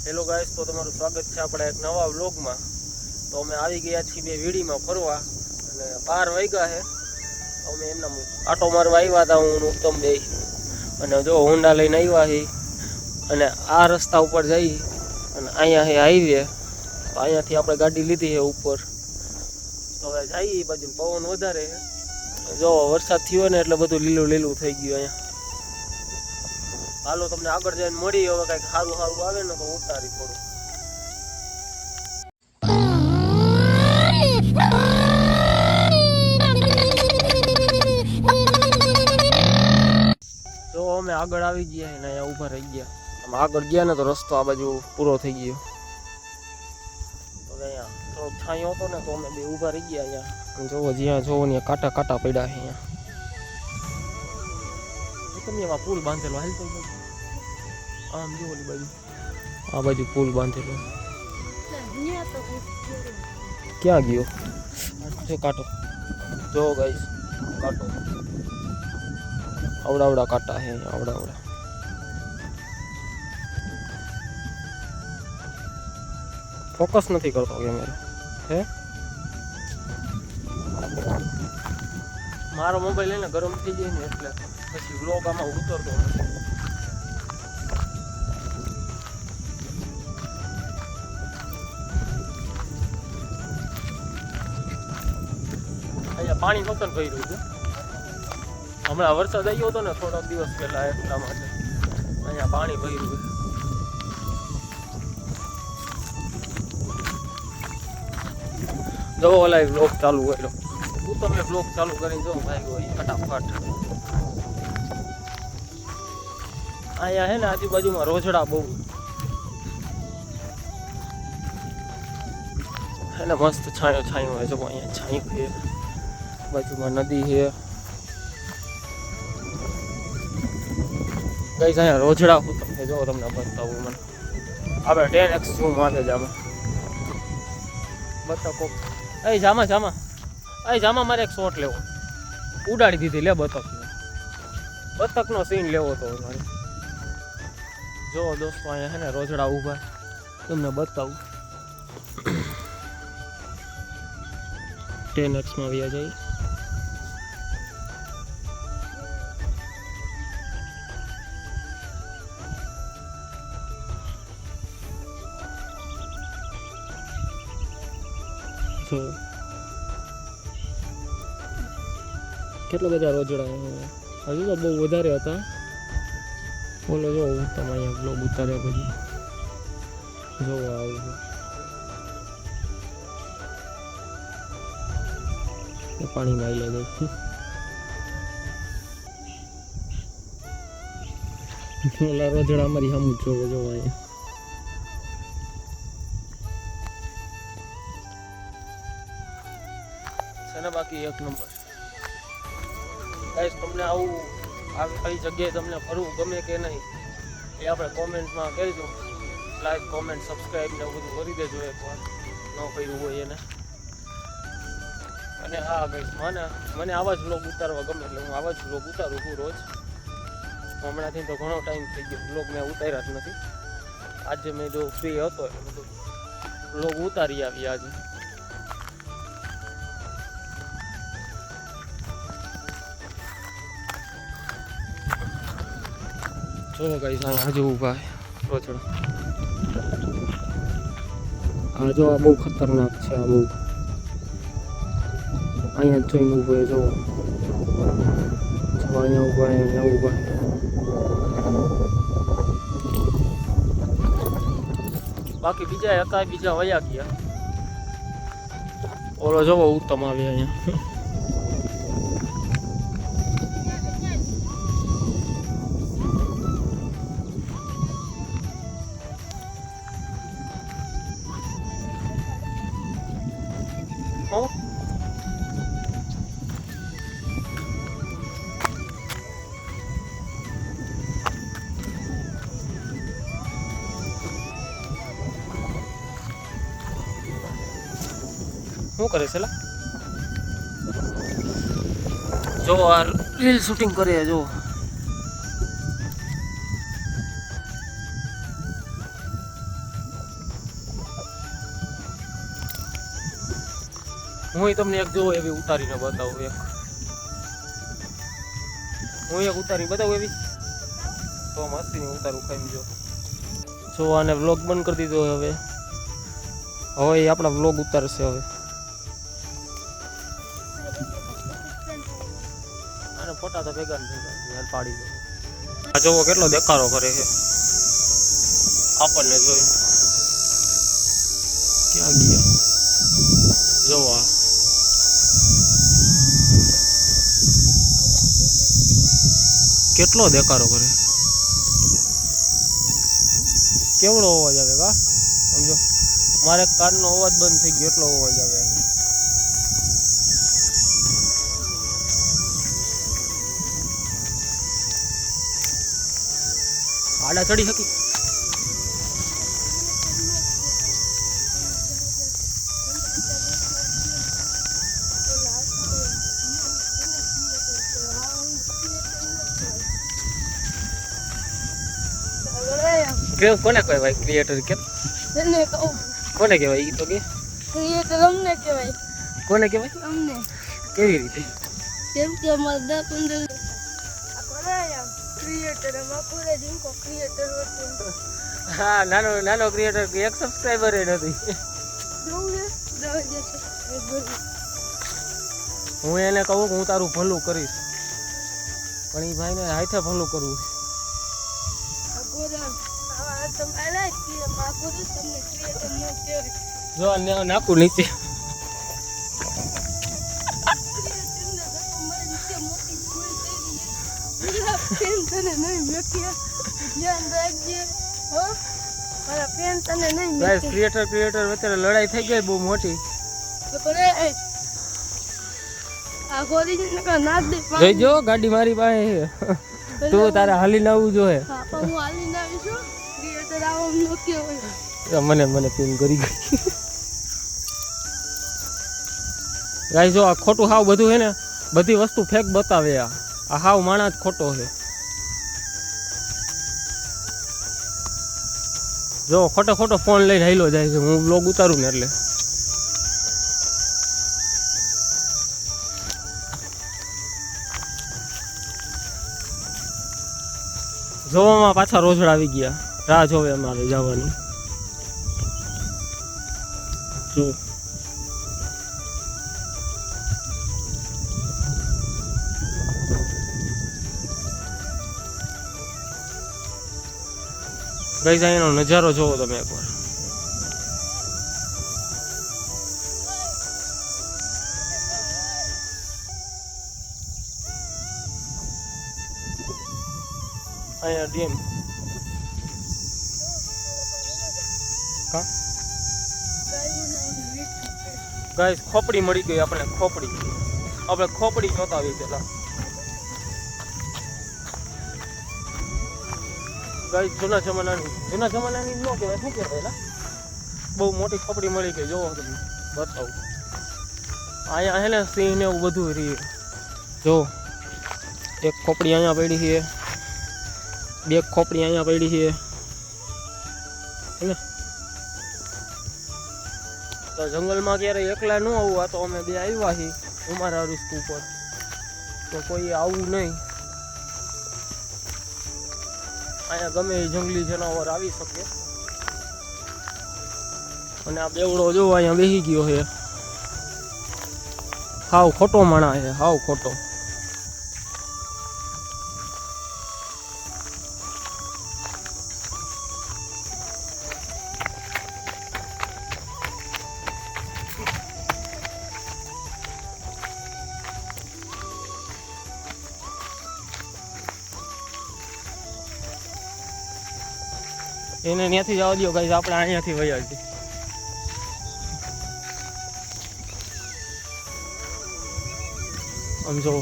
Hello guys, તો તમારું સ્વાગત છે આપણા એક નવા વ્લોગમાં। તો અમે આવી ગયા છીએ બે વીડીમાં ફરવા અને 12 વાગ્યા છે। અમે એમના આટો મારવા આવ્યા હતા, હું ઉત્તમ બે અને જો હોન્ડા લઈને આવ્યા છીએ અને આ રસ્તા ઉપર જઈ અને અહીંયા છે હાઈવે। તો અહીંયાથી આપણે ગાડી લીધી છે ઉપર। તો હવે જઈએ એ બાજુ, પવન વધારે છે, જો વરસાદ થયો ને એટલે બધું લીલું લીલું થઈ ગયું અહીંયા। હાલો તમને આગળ જઈને મળી, હવે કઈક સારું સારું આવે ને તો ઉતારી થોડું। જો અમે આગળ આવી ગયા ને અહીંયા ઊભા રહી ગયા। આમ આગળ ગયા ને તો રસ્તો આ બાજુ પૂરો થઈ ગયો। તો અહીંયા થોડો છાંયો હતો ને તો અમે બે ઊભા રહી ગયા અહીંયા। જોવો જ્યાં જોવો ને કાંટા કાંટા પડ્યા છે અહીંયા। તમે એમાં પુલ બાંધેલો હાલ તો આમ જો ઓલી બાજુ આ બાજુ પુલ બાંધેલો ક્યાં ગયો જો કાંટો જો ગાઈસ કાંટો આવડા કાંટા હે આવડા ફોકસ નથી કરતો કેમેરો હે મારો મોબાઈલ એને ગરમ થઈ જાય ને એટલે પછી વ્લોગ આમાં ઉતરતો નથી। અહીંયા પાણી નહોતું ને ભર્યું છે, હમણાં વરસાદ આવ્યો હતો ને થોડાક દિવસ પહેલા એટલા માટે અહીંયા પાણી ભર્યું છે। જો ઓલા વ્લોગ ચાલુ કર્યો, હું તમે વ્લોગ ચાલુ કરીને જો ભાઈ હોય ફટાફટ। અહીંયા હે ને આજુબાજુમાં રોજડા બહુ હે ને, મસ્ત છાંયો છાંયો હોય। જો અહીંયા છાંયો છે, બાજુમાં નદી છે ગાઈસ। અહીંયા રોજડા છે, જો તમને બતાવું મને આપણે 10x ઝૂમ આવે જ આમાં બતકો। એ જામા મારે એક શોટ લેવો, ઉડાડી દીધી લે બતકનો સીન લેવો તો મારે। જો દોસ્તો અહીંયા છે ને રોજડા ઊભા, તમને બતાવું 10x માં આવ્યા જાય। કેટલા બધા રોજડા હજુ તો બહુ વધારે હતા। બોલો જો તમે અહીંયા બ્લોગ ઉતાર્યા પછી જોવો આવું પાણીમાં આવી લે ઓલા રોજડા અમારી સામું જોવે જોવો અહીંયા। બાકી એક નંબર ગાઈસ। તમને આવું આવી જગ્યાએ તમને ફરવું ગમે કે નહીં એ આપણે કોમેન્ટમાં કહેજો। લાઈક કોમેન્ટ સબસ્ક્રાઈબ ને બધું કરી દેજો એકવાર ન કર્યું હોય એને। અને હા ગાઈસ, મને આવા જ વ્લોગ ઉતારવા ગમે એટલે હું આવા જ વ્લોગ ઉતારું છું રોજ। હમણાંથી તો ઘણો ટાઈમ થઈ ગયો વ્લોગ મેં ઉતાર્યા જ નથી। આજે મેં જો ફ્રી હતો એટલે બધું વ્લોગ ઉતારી આવી આજે। જો ગાઈસ અહીંયા હજુ ઊભા રોજડા, આ જો આ બહુ ખતરનાક છે, આ બહુ અહીંયા જોઈને ઊભો જો અહીંયા ઊભા। બાકી બીજા હતા, બીજા વયા ગયા। ઓલો જોવો ઉત્તમ આવે અહીંયા શું કરે છે? જો આ રીલ શૂટિંગ કરે જો હું તમને એક જોવો એવી ઉતારીને બતાવું. હું એક ઉતારી બતાવું એવી તો મસ્તીની ઉતારું ખાઈને જો આને વ્લોગ બંધ કરી દીધો. હવે એ આપણા વ્લોગ ઉતારશે. હવે આને ફોટા તો ભેગા ભેગા પાડી દો. આ જોવો કેટલો દેખાડો કરે છે આપણને જોઈ. ક્યાં ગયા જોવો કેટલો દેખાડો કરે. કેવડો અવાજ આવે કા સમજો. મારે કાનનો અવાજ બંધ થઈ ગયો એટલો અવાજ આવે. આડા ચડી શકી કોને કહેવાય ક્રિએટર? કે કોને કહેવાય? ઈ તો કે ક્રિએટર અમને કહેવાય. કોને કહેવાય? અમને. કેવી રીતે? કેમ કે અમારા 10-15 ક્રિએટર અમારા પૂરે દિનકો ક્રિએટર હતો. હા, નાનો ક્રિએટર કે એક સબસ્ક્રાઇબર એ નથી. હું એને કહું કે હું તારું ભલું કરીશ, પણ એ ભાઈને હાથે ભલું કરવું. જો નાખું નીચે. ક્રિએટર વચ્ચે લડાઈ થઈ ગઈ બહુ મોટી. જોઈજો ગાડી મારી પાસે તું તારે હાલીને આવવું જોઈએ. મને પીન કરી ગઈ. ગાઈસ જો આ ખોટું હાવ બધું હે ને, બધી વસ્તુ ફેક બતાવે. આ હાવ માણસ ખોટો છે. જો ખોટો ફોન લઈને હાઈલો જાય છે. હું બ્લોગ ઉતારું ને એટલે જોવામાં પાછા રોજડા આવી ગયા. રાહ જોવે અમારે જવાની. જો ગાઈસ અહીંનો નજારો જોવો તમે એકવાર. અહીંયા ડેમ કા ગાઈસ ખોપડી મળી ગઈ આપણે. આપણે ખોપડી જોતા આવી પેલા. ગાઈસ જૂના જમાનાની ન કહેવાય, શું કહેવાય? બહુ મોટી ખોપડી મળી ગઈ. જોવો તમે બતાવું. અહીંયા હે ને સિંહ ને એવું બધું રહી. જો એક ખોપડી અહીંયા પડી છે, 2 ખોપડી અહીંયા પડી છે. તો જંગલમાં ક્યારે એકલા ન આવવું. તો અમે 2 આવ્યા છીએ અમારા રિસ્ક ઉપર, તો કોઈ આવું નહીં. અહીંયા ગમે એ જંગલી જનાવર આવી શકે. અને આ બેવડો જો અહીંયા બેસી ગયો છે. હાવ ખોટો માણા છે, હાવ ખોટો. એને ત્યાંથી જવા દો ગાઈસ, આપણે અહીંયાથી વયા છીએ. આમ જો